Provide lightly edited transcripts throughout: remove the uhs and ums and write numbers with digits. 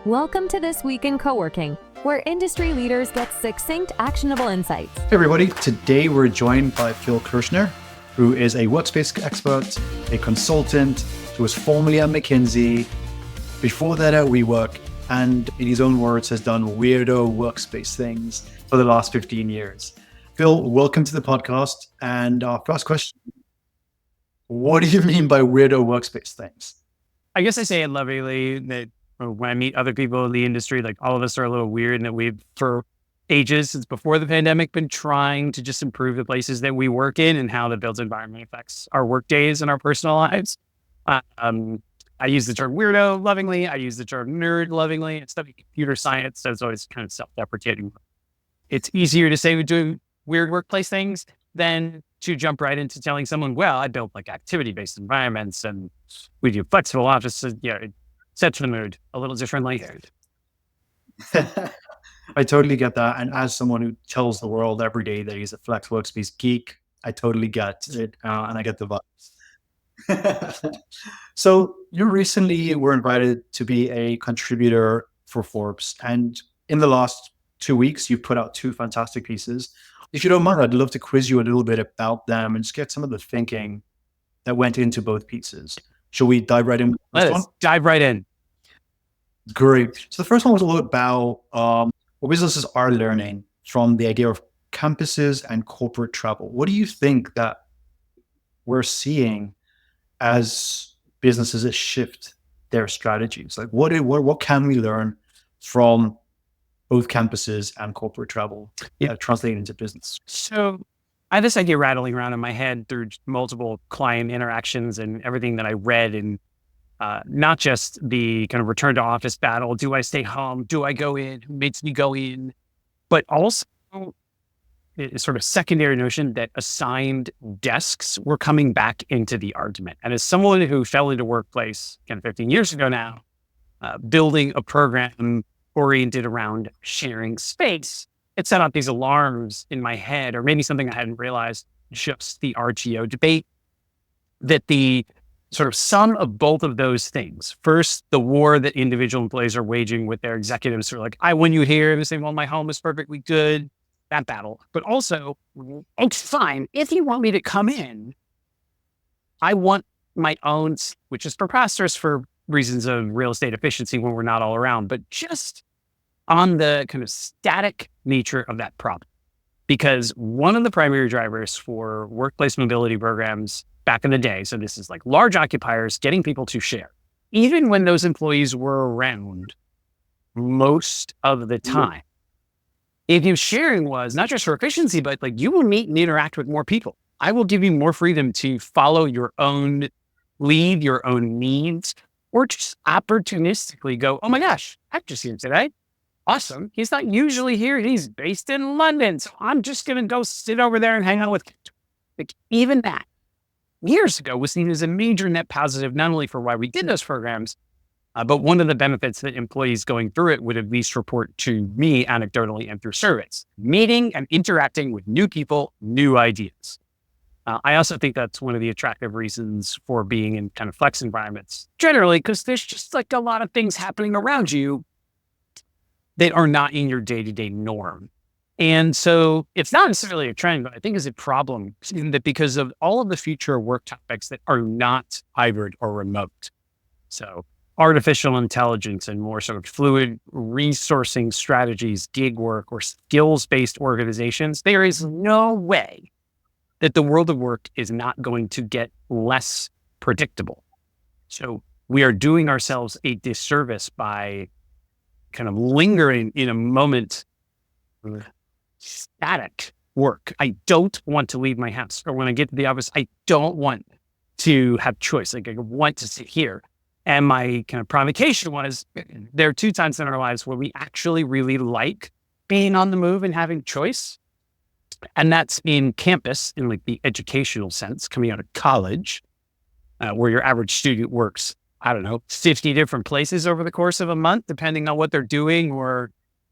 Welcome to This Week in Co-working, where industry leaders get succinct, actionable insights. Hey everybody, today we're joined by Phil Kirschner, who is a workspace expert, a consultant, who was formerly at McKinsey, before that at WeWork, and in his own words has done weirdo workspace things for the last 15 years. Phil, welcome to the podcast. And our first question, what do you mean by weirdo workspace things? I guess I say it lovingly that when I meet other people in the industry, like all of us are a little weird and that we've, for ages, since before the pandemic, been trying to just improve the places that we work in and how the built environment affects our work days and our personal lives. I use the term weirdo lovingly. I use the term nerd lovingly. It's studying computer science, so it's always kind of self-deprecating. It's easier to say we're doing weird workplace things than to jump right into telling someone, well, I built like activity-based environments and we do flexible offices. Yeah, it sets the mood a little differently. I totally get that. And as someone who tells the world every day that he's a flex workspace geek, I totally get it. And I get the vibes. So you recently were invited to be a contributor for Forbes. And in the last 2 weeks, you've put out 2 fantastic pieces. If you don't mind, I'd love to quiz you a little bit about them and just get some of the thinking that went into both pieces. Shall we dive right in? Let's dive right in. Great. So the first one was a little about what businesses are learning from the idea of campuses and corporate travel. What do you think that we're seeing as businesses shift their strategies? Like what can we learn from both campuses and corporate travel translating into business? So I have this idea rattling around in my head through multiple client interactions and everything that I read, and not just the kind of return to office battle. Do I stay home? Do I go in? Who makes me go in? But also a sort of secondary notion that assigned desks were coming back into the argument. And as someone who fell into workplace 15 years ago now, building a program oriented around sharing space, it set off these alarms in my head, or maybe something I hadn't realized, just the RTO debate, that the sort of sum of both of those things. First, the war that individual employees are waging with their executives who are like, I win you here. They say, well, my home is perfectly good. That battle. But also, it's fine. If you want me to come in, I want my own, which is preposterous for reasons of real estate efficiency when we're not all around, but just on the kind of static nature of that problem. Because one of the primary drivers for workplace mobility programs back in the day, so this is like large occupiers getting people to share, even when those employees were around most of the time. If you sharing was not just for efficiency, but like you will meet and interact with more people. I will give you more freedom to follow your own lead, your own needs, or just opportunistically go, oh my gosh, Hector's here today. Awesome. He's not usually here. He's based in London. So I'm just going to go sit over there and hang out with Hector. Like even that years ago was seen as a major net positive, not only for why we did those programs, but one of the benefits that employees going through it would at least report to me anecdotally and through surveys, meeting and interacting with new people, new ideas. I also think that's one of the attractive reasons for being in kind of flex environments generally, because there's just like a lot of things happening around you that are not in your day-to-day norm. And so it's not necessarily a trend, but I think is a problem in that because of all of the future work topics that are not hybrid or remote. So artificial intelligence and more sort of fluid resourcing strategies, gig work or skills-based organizations, there is no way that the world of work is not going to get less predictable. So we are doing ourselves a disservice by kind of lingering in a moment of static work. I don't want to leave my house, or when I get to the office, I don't want to have choice. Like I want to sit here. And my kind of provocation was there are 2 times in our lives where we actually really like being on the move and having choice. And that's in campus in like the educational sense, coming out of college, where your average student works, 50 different places over the course of a month, depending on what they're doing or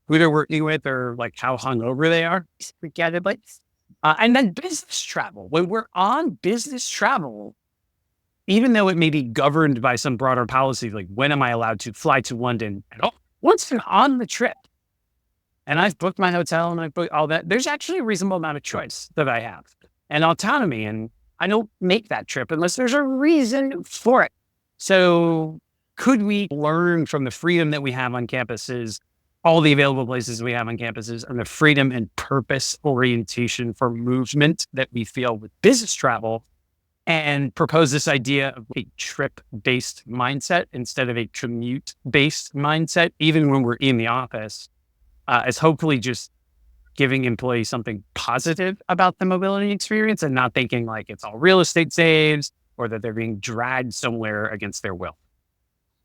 who they're working with or like how hungover they are. Forget it. And then business travel. When we're on business travel, even though it may be governed by some broader policy, like when am I allowed to fly to London at all? once I'm on the trip and I've booked my hotel and I've booked all that, there's actually a reasonable amount of choice that I have and autonomy. And I don't make that trip unless there's a reason for it. So could we learn from the freedom that we have on campuses, all the available places we have on campuses, and the freedom and purpose orientation for movement that we feel with business travel, and propose this idea of a trip-based mindset instead of a commute-based mindset, even when we're in the office, as hopefully just giving employees something positive about the mobility experience and not thinking like it's all real estate saves or that they're being dragged somewhere against their will.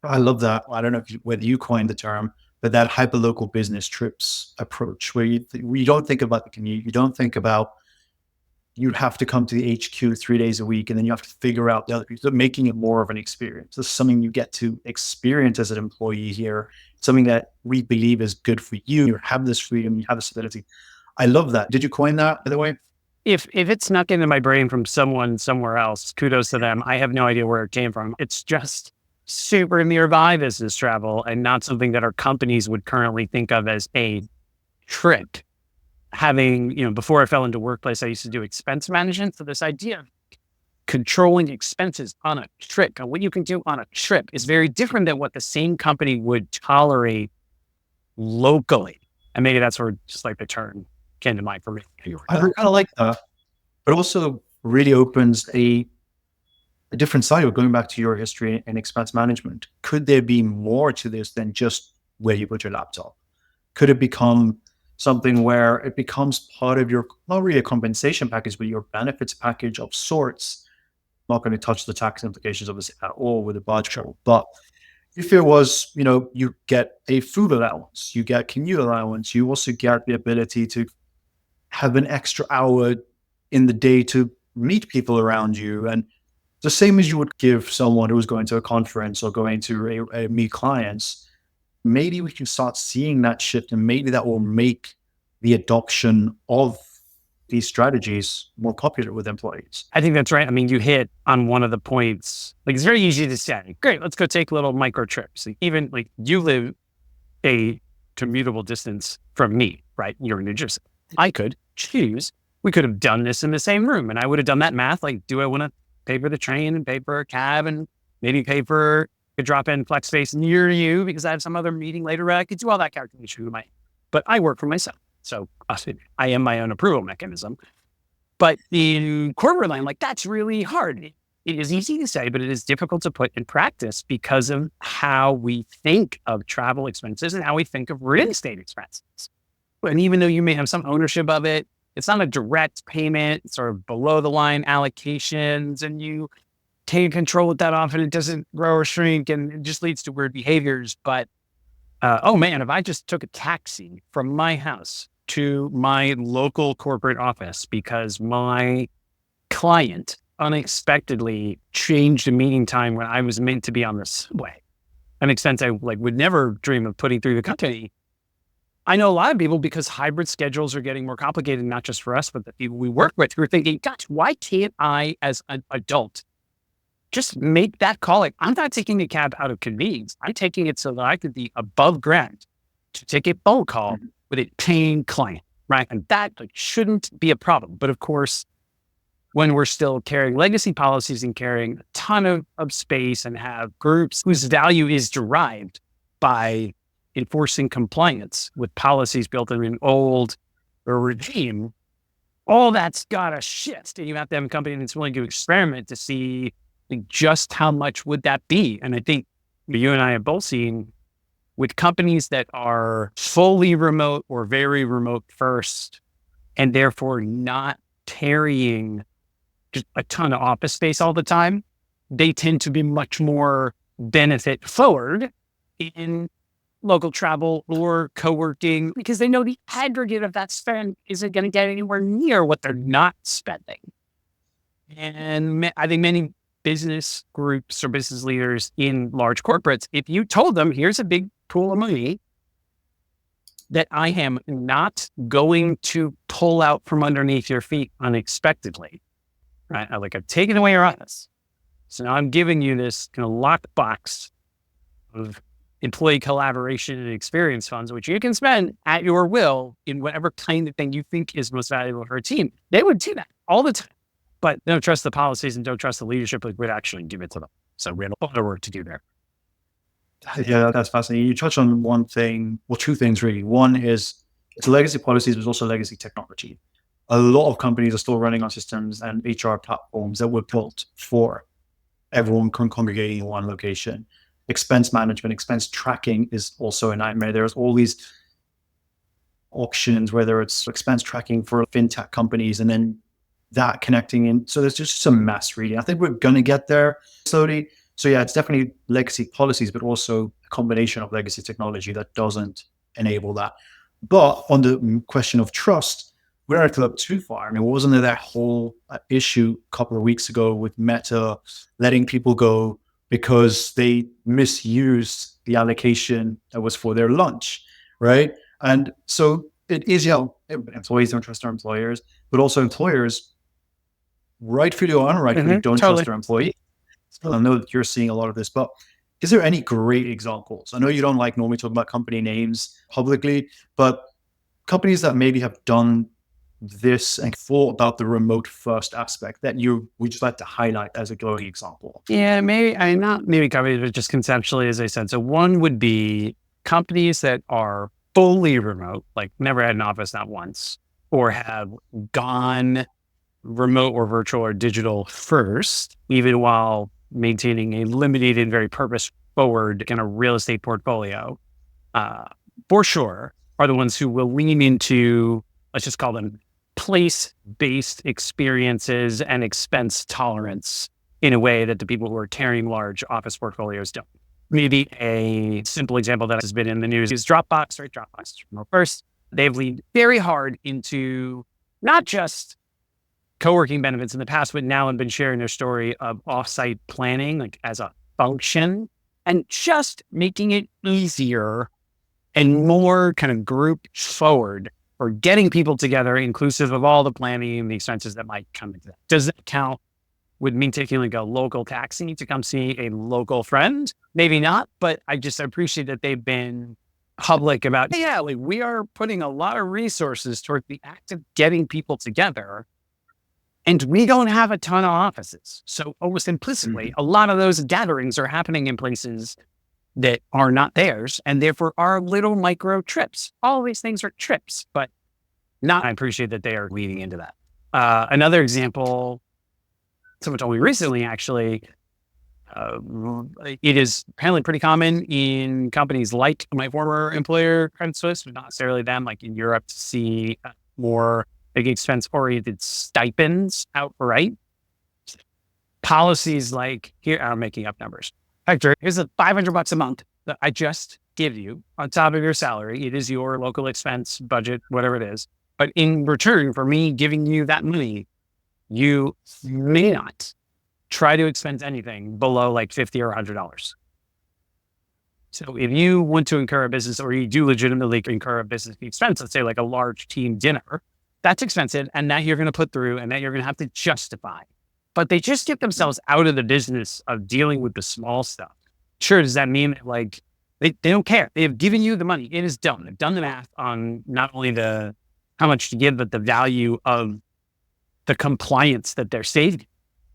I love that. I don't know whether you coined the term, but that hyperlocal business trips approach where you don't think about the commute, you don't think about you have to come to the HQ 3 days a week, and then you have to figure out the other people, making it more of an experience. This is something you get to experience as an employee here, something that we believe is good for you. You have this freedom, you have this ability. I love that. Did you coin that, by the way? If it snuck into my brain from someone somewhere else, kudos to them. I have no idea where it came from. It's just super nearby business travel and not something that our companies would currently think of as a trip. Having, before I fell into Workplace, I used to do expense management. So this idea of controlling expenses on a trip and what you can do on a trip is very different than what the same company would tolerate locally. And maybe that's where just like the term came to mind for me. I kind of like that, but also really opens a different side of it, going back to your history in expense management. Could there be more to this than just where you put your laptop? Could it become something where it becomes part of your, not really a compensation package, but your benefits package of sorts? I'm not going to touch the tax implications of this at all with a budget, but if it was, you get a food allowance, you get commute allowance, you also get the ability to have an extra hour in the day to meet people around you. And the same as you would give someone who's going to a conference or going to meet clients, maybe we can start seeing that shift, and maybe that will make the adoption of these strategies more popular with employees. I think that's right. I mean, you hit on one of the points. Like, it's very easy to say, great, let's go take little micro trips. Even like you live a commutable distance from me, right? You're in New Jersey. I could choose, we could have done this in the same room, and I would have done that math. Like, do I want to pay for the train and pay for a cab and maybe pay for a drop-in flex space near you because I have some other meeting later? I could do all that calculation. But I work for myself. So I am my own approval mechanism. But in corporate line, like, that's really hard. It is easy to say, but it is difficult to put in practice because of how we think of travel expenses and how we think of real estate expenses. And even though you may have some ownership of it, it's not a direct payment. It's sort of below the line allocations, and you take control of that often. It doesn't grow or shrink, and it just leads to weird behaviors. But oh man, if I just took a taxi from my house to my local corporate office because my client unexpectedly changed a meeting time when I was meant to be on the subway, an expense I would never dream of putting through the company. I know a lot of people, because hybrid schedules are getting more complicated, not just for us, but the people we work with, who are thinking, gosh, why can't I, as an adult, just make that call? Like, I'm not taking the cab out of convenience. I'm taking it so that I could be above ground to take a phone call with a paying client, right? And that shouldn't be a problem. But of course, when we're still carrying legacy policies and carrying a ton of space and have groups whose value is derived by enforcing compliance with policies built in an old regime, all that's got to shift. And you have to have a company that's willing to experiment to see just how much would that be. And I think you and I have both seen with companies that are fully remote or very remote first, and therefore not carrying just a ton of office space all the time, they tend to be much more benefit forward in local travel or co-working, because they know the aggregate of that spend isn't going to get anywhere near what they're not spending. And I think many business groups or business leaders in large corporates, if you told them, here's a big pool of money that I am not going to pull out from underneath your feet unexpectedly, right? I've taken away your office. So now I'm giving you this kind of locked box of employee collaboration and experience funds, which you can spend at your will in whatever kind of thing you think is most valuable for a team. They would do that all the time, but they don't trust the policies and don't trust the leadership that would actually give it to them. So we had a lot of work to do there. Yeah, that's fascinating. You touched on one thing, well, two things really. One is it's legacy policies, but it's also legacy technology. A lot of companies are still running on systems and HR platforms that were built for everyone congregating in one location. Expense management, expense tracking is also a nightmare. There's all these auctions, whether it's expense tracking for fintech companies and then that connecting in. So there's just some mess really. I think we're going to get there slowly. So yeah, it's definitely legacy policies, but also a combination of legacy technology that doesn't enable that. But on the question of trust, we don't have to look too far. I mean, wasn't there that whole issue a couple of weeks ago with Meta letting people go because they misused the allocation that was for their lunch, right? And so it is, employees don't trust their employers, but also employers, rightfully or unrightfully, don't trust their employees. So I know that you're seeing a lot of this, but is there any great examples? I know you don't like normally talking about company names publicly, but companies that maybe have done this and thought about the remote first aspect that we just like to highlight as a glowing example. Yeah, maybe companies, but just conceptually, as I said. So one would be companies that are fully remote, like never had an office, not once, or have gone remote or virtual or digital first, even while maintaining a limited and very purpose forward kind of real estate portfolio, for sure, are the ones who will lean into, let's just call them place-based experiences and expense tolerance in a way that the people who are carrying large office portfolios don't. Maybe a simple example that has been in the news is Dropbox, right? Dropbox remote first. They've leaned very hard into not just co-working benefits in the past, but now have been sharing their story of offsite planning, like as a function, and just making it easier and more kind of group forward for getting people together, inclusive of all the planning and the expenses that might come into that. Does that count with me taking like a local taxi to come see a local friend? Maybe not, but I just appreciate that they've been public about, like we are putting a lot of resources toward the act of getting people together. And we don't have a ton of offices. So almost implicitly, a lot of those gatherings are happening in places that are not theirs and therefore are little micro trips. All these things are trips, but I appreciate that they are leading into that. Another example, someone told me recently, actually, it is apparently pretty common in companies like my former employer, Credit Suisse, but not necessarily them, like in Europe, to see more expense-oriented stipends outright. Policies like, here, I'm making up numbers. Hector, here's the $500 a month that I just give you on top of your salary. It is your local expense budget, whatever it is. But in return for me giving you that money, you may not try to expense anything below like $50 or $100. So if you want to incur a business, or you do legitimately incur a business expense, let's say like a large team dinner, that's expensive, and that you're going to put through, and that you're going to have to justify. But they just get themselves out of the business of dealing with the small stuff. Sure, does that mean that like they don't care? They have given you the money. It is done. They've done the math on not only how much to give, but the value of the compliance that they're saving,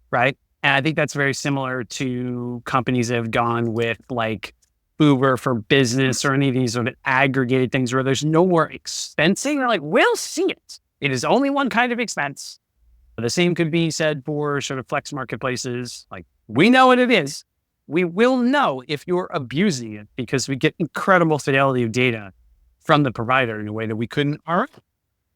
right? And I think that's very similar to companies that have gone with like Uber for business or any of these sort of aggregated things where there's no more expensing. They're like, we'll see it. It is only one kind of expense. The same could be said for sort of flex marketplaces. Like, we know what it is. We will know if you're abusing it because we get incredible fidelity of data from the provider in a way that we couldn't already.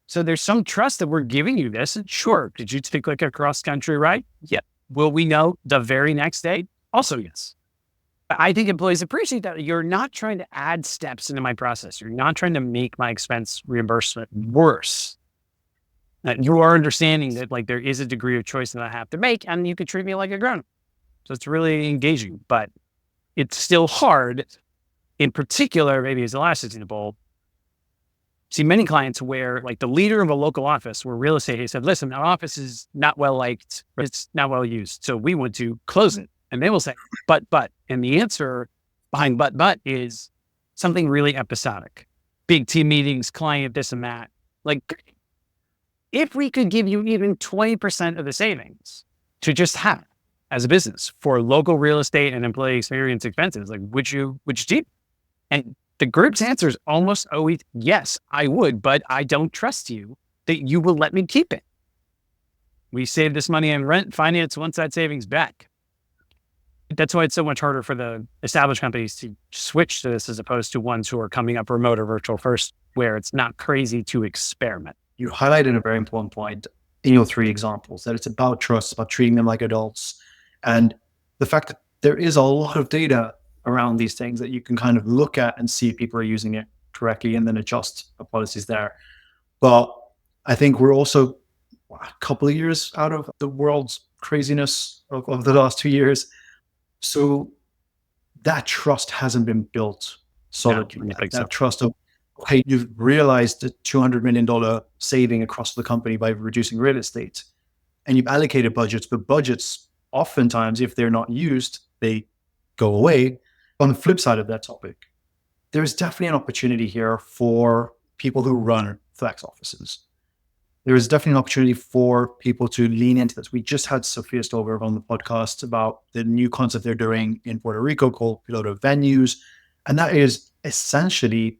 So there's some trust that we're giving you this. And sure, did you take like a cross-country ride? Yeah. Will we know the very next day? Also, yes. I think employees appreciate that. You're not trying to add steps into my process. You're not trying to make my expense reimbursement worse. You are understanding that like there is a degree of choice that I have to make, and you could treat me like a grown-up. So it's really engaging, but it's still hard. In particular, maybe as the last example, see many clients where like the leader of a local office where real estate has said, listen, our office is not well liked, or it's not well used. So we want to close it. And they will say, but, and the answer behind but is something really episodic. Big team meetings, client, this and that. Like, if we could give you even 20% of the savings to just have as a business for local real estate and employee experience expenses, like, would you do? And the group's answer is almost always, yes, I would, but I don't trust you that you will let me keep it. We save this money on rent, finance once that savings back. That's why it's so much harder for the established companies to switch to this as opposed to ones who are coming up remote or virtual first, where it's not crazy to experiment. You highlighted a very important point in your 3 examples, that it's about trust, about treating them like adults. And the fact that there is a lot of data around these things that you can kind of look at and see if people are using it correctly and then adjust the policies there. But I think we're also a couple of years out of the world's craziness of the last 2 years. So that trust hasn't been built solidly. That trust of, okay, you've realized the $200 million saving across the company by reducing real estate, and you've allocated budgets, but budgets oftentimes, if they're not used, they go away. On the flip side of that topic, there's definitely an opportunity here for people who run flex offices. There is definitely an opportunity for people to lean into this. We just had Sophia Stolberg on the podcast about the new concept they're doing in Puerto Rico called piloto venues. And that is essentially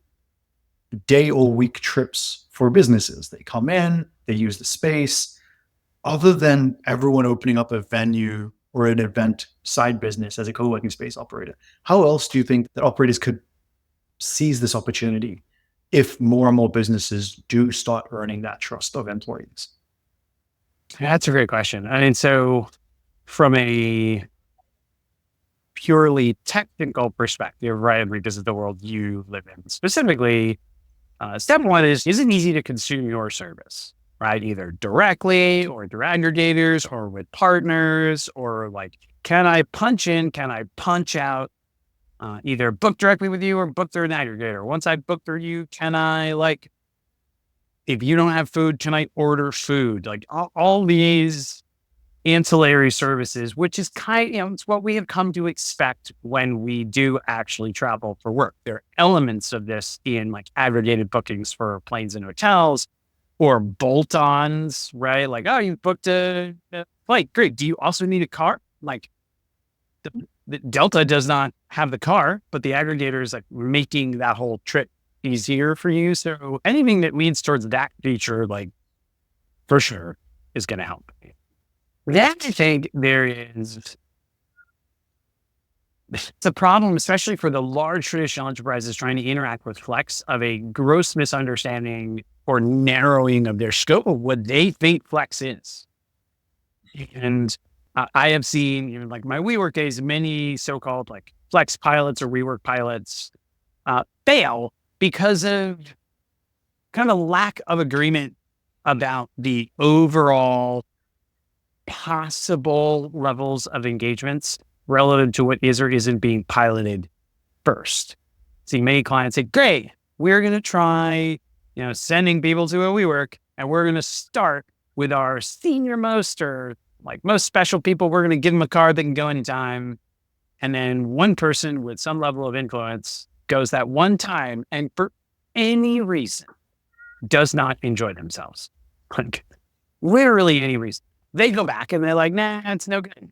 day or week trips for businesses. They come in, they use the space. Other than everyone opening up a venue or an event side business as a co-working space operator, how else do you think that operators could seize this opportunity if more and more businesses do start earning that trust of employees? That's a great question. I mean, so from a purely technical perspective, right, because of the world you live in specifically, step one is it easy to consume your service, right? Either directly or through aggregators or with partners, or like, can I punch in, can I punch out? Either book directly with you or book through an aggregator. Once I book through you, can I, like, if you don't have food, can I order food? Like all these ancillary services, which is it's what we have come to expect when we do actually travel for work. There are elements of this in like aggregated bookings for planes and hotels or bolt-ons, right? Like, oh, you booked a flight. Great. Do you also need a car? Like, the Delta does not have the car, but the aggregator is like making that whole trip easier for you. So anything that leads towards that feature, like, for sure is going to help. Then I think it's a problem, especially for the large traditional enterprises trying to interact with Flex, of a gross misunderstanding or narrowing of their scope of what they think Flex is. And I have seen, even like my WeWork days, many so-called like Flex pilots or WeWork pilots fail because of kind of lack of agreement about the overall possible levels of engagements relative to what is or isn't being piloted first. See, many clients say, great, we're going to try, sending people to a WeWork, and we're going to start with our senior most or like most special people. We're going to give them a card that can go anytime. And then one person with some level of influence goes that one time and for any reason does not enjoy themselves. Like, literally any reason. They go back and they're like, nah, it's no good.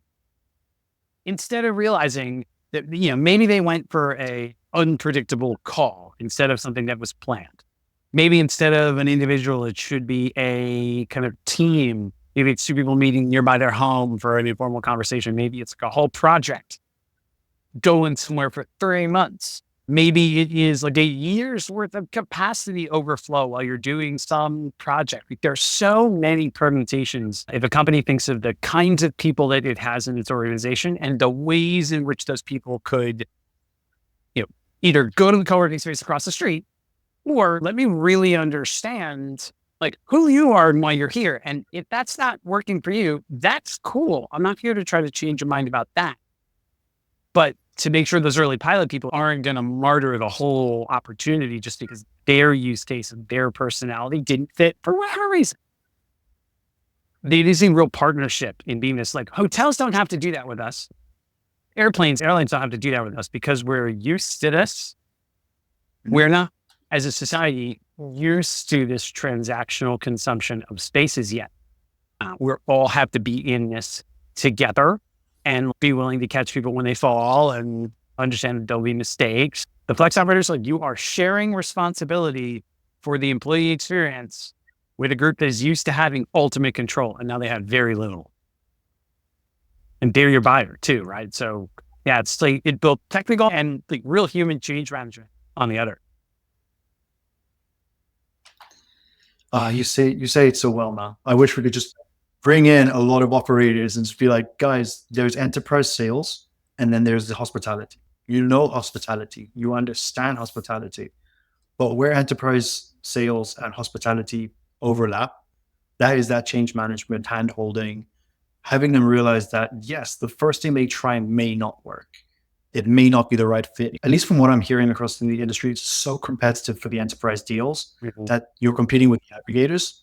Instead of realizing that, maybe they went for a unpredictable call instead of something that was planned. Maybe instead of an individual, it should be a kind of team. Maybe it's 2 people meeting nearby their home for an informal conversation. Maybe it's like a whole project going somewhere for 3 months. Maybe it is like a year's worth of capacity overflow while you're doing some project. Like, there's so many permutations. If a company thinks of the kinds of people that it has in its organization and the ways in which those people could, either go to the co-working space across the street, or let me really understand like who you are and why you're here. And if that's not working for you, that's cool. I'm not here to try to change your mind about that. But to make sure those early pilot people aren't going to martyr the whole opportunity just because their use case and their personality didn't fit for whatever reason. They need a real partnership in being this, like, hotels don't have to do that with us. airlines don't have to do that with us because we're used to this. We're not, as a society, used to this transactional consumption of spaces yet. We all have to be in this together and be willing to catch people when they fall and understand that there'll be mistakes. The flex operators, like, you are sharing responsibility for the employee experience with a group that is used to having ultimate control, and now they have very little. And they're your buyer too, right? So yeah, it's like it built technical and like real human change management on the other. You say it so well, man. I wish we could just bring in a lot of operators and just be like, guys, there's enterprise sales and then there's the hospitality. You know hospitality, you understand hospitality, but where enterprise sales and hospitality overlap, that is that change management, hand holding, having them realize that yes, the first thing they try may not work. It may not be the right fit. At least from what I'm hearing across the industry, it's so competitive for the enterprise deals that you're competing with the aggregators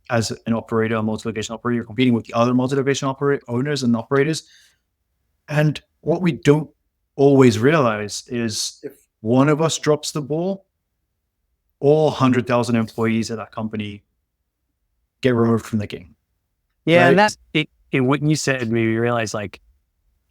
as an operator, a multi-location operator. You're competing with the other multi-location owners and operators. And what we don't always realize is if one of us drops the ball, all 100,000 employees at that company get removed from the game. Yeah, right? and that's it. What you said made me realize, like,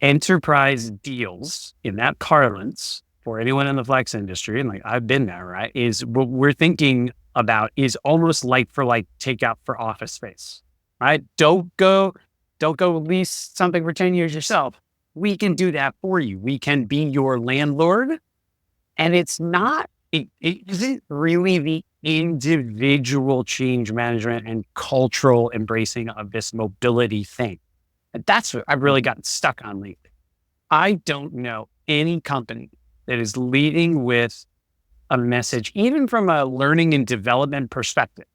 enterprise deals in that parlance for anyone in the flex industry, and like I've been there, right, is what we're thinking about is almost like for like takeout for office space, right? Don't go lease something for 10 years yourself. We can do that for you. We can be your landlord. And it's not, it isn't really the individual change management and cultural embracing of this mobility thing. And that's what I've really gotten stuck on lately. I don't know any company that is leading with a message, even from a learning and development perspective.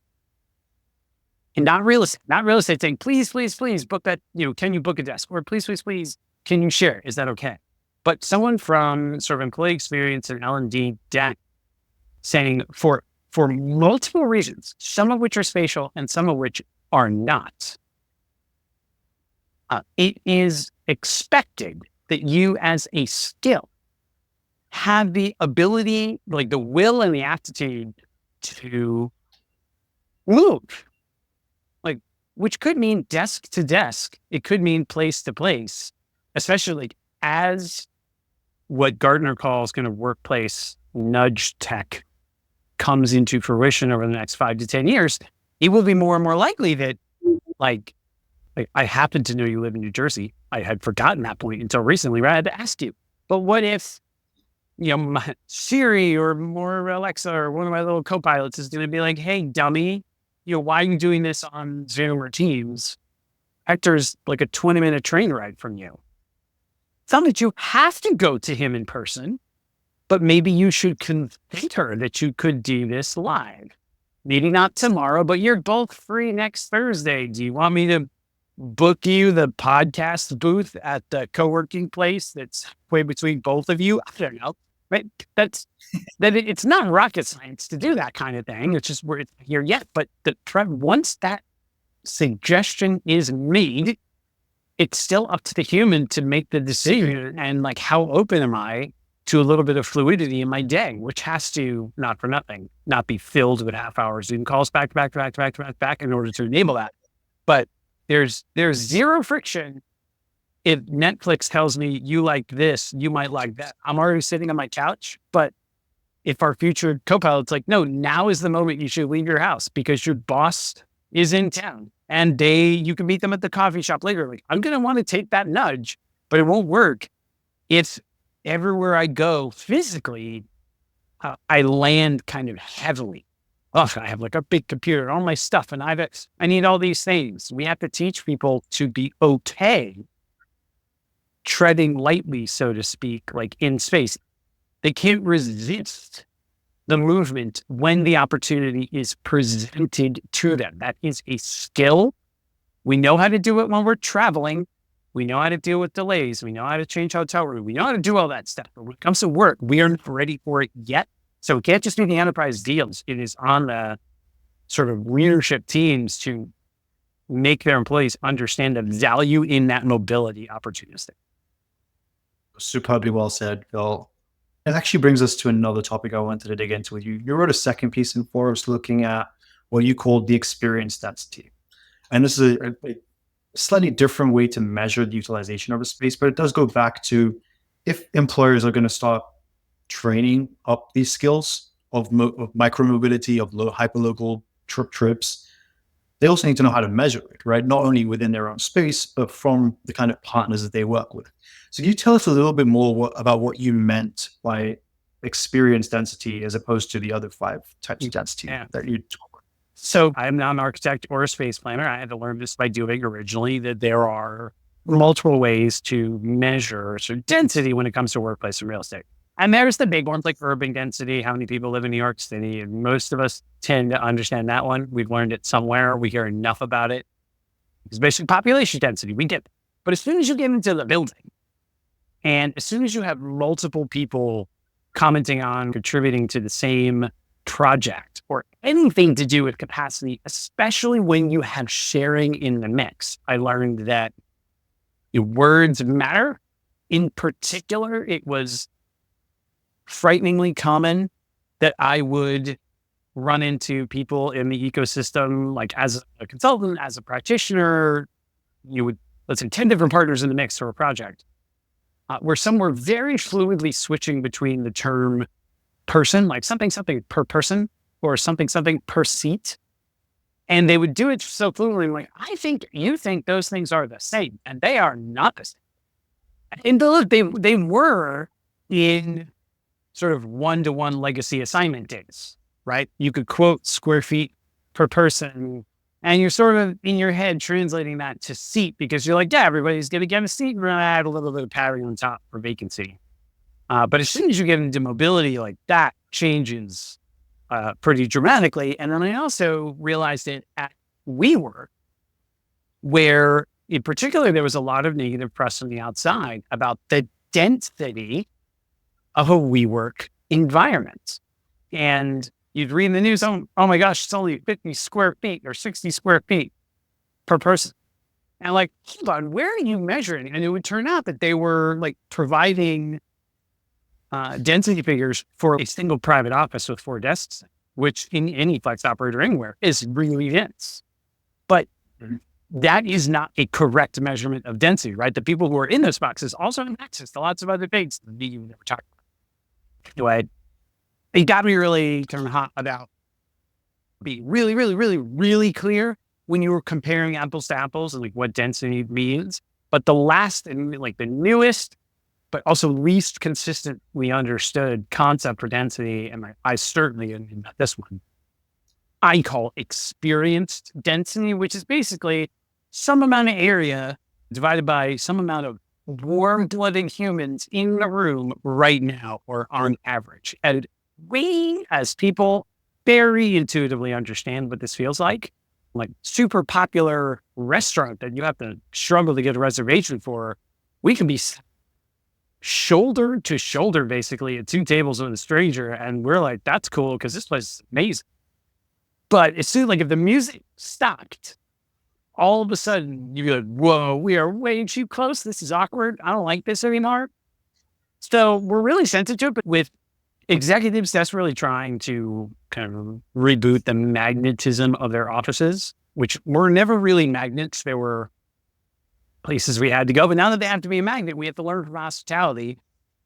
And not real estate saying, please, please, please book that, can you book a desk? Or please, please, please, can you share? Is that okay? But someone from sort of employee experience and L&D deck saying for multiple reasons, some of which are spatial and some of which are not, it is expected that you as a skill have the ability, like the will and the aptitude to move, like, which could mean desk to desk. It could mean place to place, especially like as what Gartner calls kind of workplace nudge tech comes into fruition over the next 5 to 10 years. It will be more and more likely that like I happen to know you live in New Jersey. I had forgotten that point until recently, right? I had to ask you. But what if, my Siri or more Alexa or one of my little co-pilots is going to be like, hey, dummy, why are you doing this on Zoom or Teams? Hector's like a 20-minute train ride from you. It's not that you have to go to him in person, but maybe you should convince her that you could do this live. Maybe not tomorrow, but you're both free next Thursday. Do you want me to book you the podcast booth at the co-working place that's way between both of you? I don't know, right? It's not rocket science to do that kind of thing. It's just we're here yet. But once that suggestion is made, it's still up to the human to make the decision. And like, how open am I to a little bit of fluidity in my day, which has to, not for nothing, not be filled with half-hour Zoom calls back in order to enable that. But there's zero friction. If Netflix tells me you like this, you might like that. I'm already sitting on my couch, but if our future co-pilot's like, no, now is the moment you should leave your house because your boss is in town and you can meet them at the coffee shop later. Like, I'm going to want to take that nudge, but it won't work if everywhere I go physically, I land kind of heavily. Oh, I have like a big computer, all my stuff, and I need all these things. We have to teach people to be okay treading lightly, so to speak, like in space. They can't resist the movement when the opportunity is presented to them. That is a skill. We know how to do it when we're traveling. We know how to deal with delays. We know how to change hotel room. We know how to do all that stuff. But when it comes to work, we are not ready for it yet. So it can't just be the enterprise deals. It is on the sort of leadership teams to make their employees understand the value in that mobility opportunistic. Superbly well said, Phil. It actually brings us to another topic I wanted to dig into with you. You wrote a second piece in Forbes looking at what you call the experience density. And this is a slightly different way to measure the utilization of a space, but it does go back to if employers are going to start training up these skills of micro mobility, of hyperlocal trips, they also need to know how to measure it, right? Not only within their own space, but from the kind of partners that they work with. So can you tell us a little bit more about what you meant by experience density as opposed to the other 5 types of density that you talk about? So I'm not an architect or a space planner. I had to learn this by doing originally that there are multiple ways to measure sort of density when it comes to workplace and real estate. And there's the big ones like urban density, how many people live in New York City. And most of us tend to understand that one. We've learned it somewhere. We hear enough about it. It's basically population density. We get it. But as soon as you get into the building, and as soon as you have multiple people commenting on, contributing to the same project or anything to do with capacity, especially when you have sharing in the mix, I learned that your words matter. In particular, it was frighteningly common that I would run into people in the ecosystem, like as a consultant, as a practitioner, you would, let's say 10 different partners in the mix for a project, where some were very fluidly switching between the term person, like something per person, or something per seat. And they would do it so fluently, like, I think you think those things are the same, and they are not the same. And look, they were in sort of one-to-one legacy assignment days, right? You could quote square feet per person, and you're sort of in your head translating that to seat because you're like, yeah, everybody's going to get a seat. We're going to add a little bit of padding on top for vacancy. But as soon as you get into mobility, like that changes pretty dramatically. And then I also realized it at WeWork, where in particular, there was a lot of negative press from the outside about the density of a WeWork environment. And you'd read in the news, oh my gosh, it's only 50 square feet or 60 square feet per person. And like, hold on, where are you measuring? And it would turn out that they were like providing density figures for a single private office with 4 desks, which in any flex operator anywhere is really dense. But that is not a correct measurement of density, right? The people who are in those boxes also have access to lots of other things that you never talked about. Anyway, it got me really kind of hot about being really clear when you were comparing apples to apples and like what density means. But the last and like the newest, but also least consistently understood concept for density, and I certainly, and not this one, I call experienced density, which is basically some amount of area divided by some amount of warm-blooded humans in the room right now, or on average. And we, as people, very intuitively understand what this feels like super popular restaurant that you have to struggle to get a reservation for. We can be shoulder to shoulder, basically, at 2 tables with a stranger, and we're like, that's cool because this place is amazing. But as soon, like if the music stopped, all of a sudden you'd be like, whoa, we are way too close. This is awkward. I don't like this anymore. So we're really sensitive, but with executives desperately trying to kind of reboot the magnetism of their offices, which were never really magnets. There were places we had to go, but now that they have to be a magnet, we have to learn from hospitality.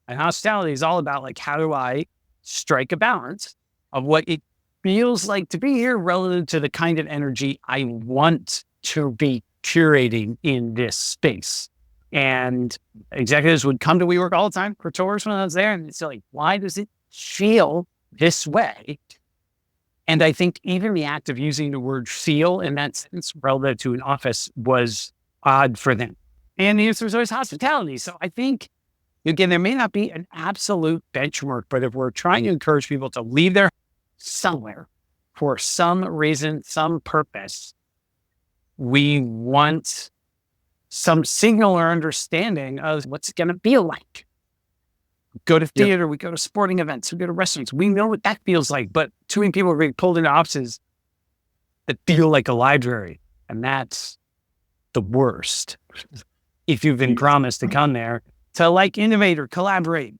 And hospitality is all about like, how do I strike a balance of what it feels like to be here relative to the kind of energy I want to be curating in this space. And executives would come to WeWork all the time for tours when I was there. And it's like, why does it feel this way? And I think even the act of using the word feel in that sense relative to an office was odd for them. And the answer was always hospitality. So I think, again, there may not be an absolute benchmark, but if we're trying to encourage people to leave their somewhere for some reason, some purpose, we want some signal or understanding of what's it going to feel like. Go to theater, we go to sporting events, we go to restaurants. We know what that feels like, but too many people are being pulled into offices that feel like a library, and that's the worst. If you've been promised to come there to like innovate or collaborate.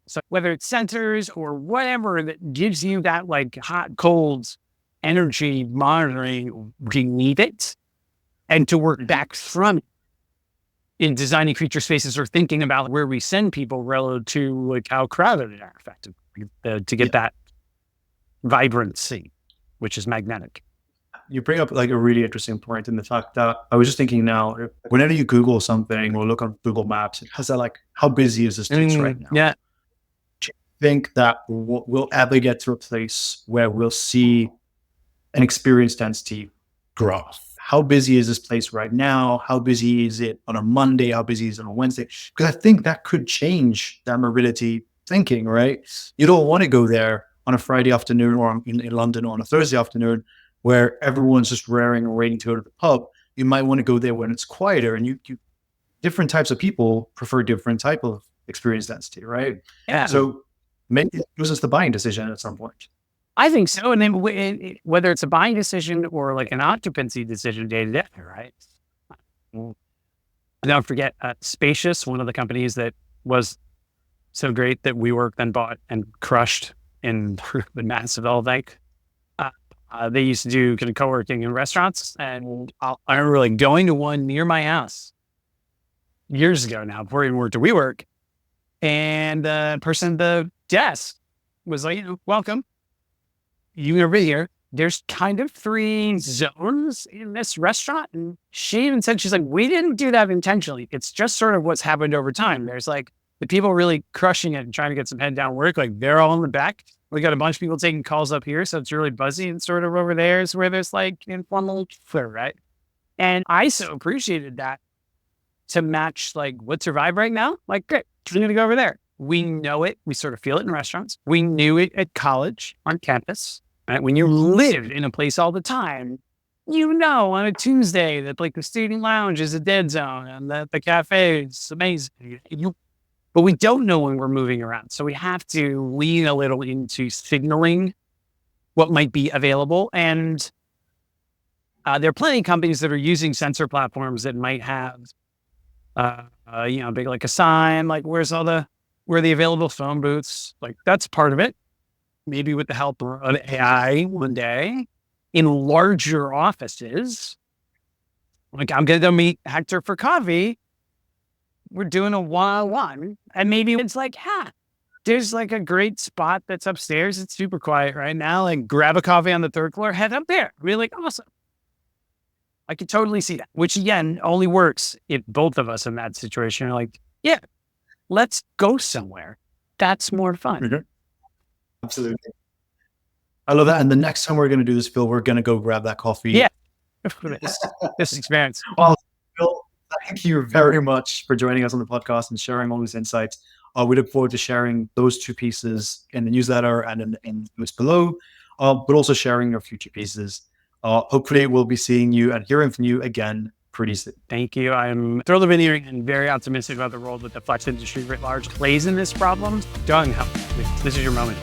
So whether it's sensors or whatever that gives you that like hot, cold energy monitoring, we need it. And to work back from it in designing future spaces or thinking about where we send people relative to like how crowded they are effectively to get that vibrancy, which is magnetic. You bring up like a really interesting point in the fact that I was just thinking now, whenever you Google something or look on Google Maps, it has that like, how busy is this place right now? Yeah. Do you think that we'll ever get to a place where we'll see an experience density graph? How busy is this place right now? How busy is it on a Monday? How busy is it on a Wednesday? Because I think that could change that mobility thinking, right? You don't want to go there on a Friday afternoon or in London on a Thursday afternoon where everyone's just raring and waiting to go to the pub. You might want to go there when it's quieter, and you different types of people prefer different type of experience density, right? Yeah. So maybe it was just the buying decision at some point. I think so. And then whether it's a buying decision or like an occupancy decision day to day, right? Don't forget Spacious, one of the companies that was so great that WeWork then bought and crushed in the massive bank. They used to do kind of co-working in restaurants, and I remember like going to one near my house years ago now, before I even worked at WeWork, and the person at the desk was like, welcome. You never been here. There's kind of 3 zones in this restaurant. And she even said, she's like, we didn't do that intentionally. It's just sort of what's happened over time. There's like the people really crushing it and trying to get some head down work. Like they're all in the back. We got a bunch of people taking calls up here. So it's really buzzy, and sort of over there is where there's like informal flair, right? And I so appreciated that to match like what's your vibe right now? Like, great, we're going to go over there. We know it. We sort of feel it in restaurants. We knew it at college on campus. Right? When you live in a place all the time, on a Tuesday that like the student lounge is a dead zone and that the cafe is amazing. But we don't know when we're moving around. So we have to lean a little into signaling what might be available. And there are plenty of companies that are using sensor platforms that might have, big like a sign, like where are the available phone booths? Like that's part of it. Maybe with the help of AI one day in larger offices. Like I'm going to meet Hector for coffee. We're doing a one-on-one. And maybe it's like, there's like a great spot that's upstairs. It's super quiet right now. Like grab a coffee on the 3rd floor, head up there. Really awesome. I could totally see that, which again, only works if both of us in that situation are like, yeah, let's go somewhere. That's more fun. Mm-hmm. Absolutely. I love that. And the next time we're going to do this, Phil, we're going to go grab that coffee. Yeah. This experience. Well, Phil, thank you very much for joining us on the podcast and sharing all these insights. We look forward to sharing those 2 pieces in the newsletter and in the post below, but also sharing your future pieces. Hopefully we'll be seeing you and hearing from you again pretty soon. Thank you. I'm thrilled to be here and very optimistic about the role that the flex industry writ large plays in this problem. Doug, this is your moment.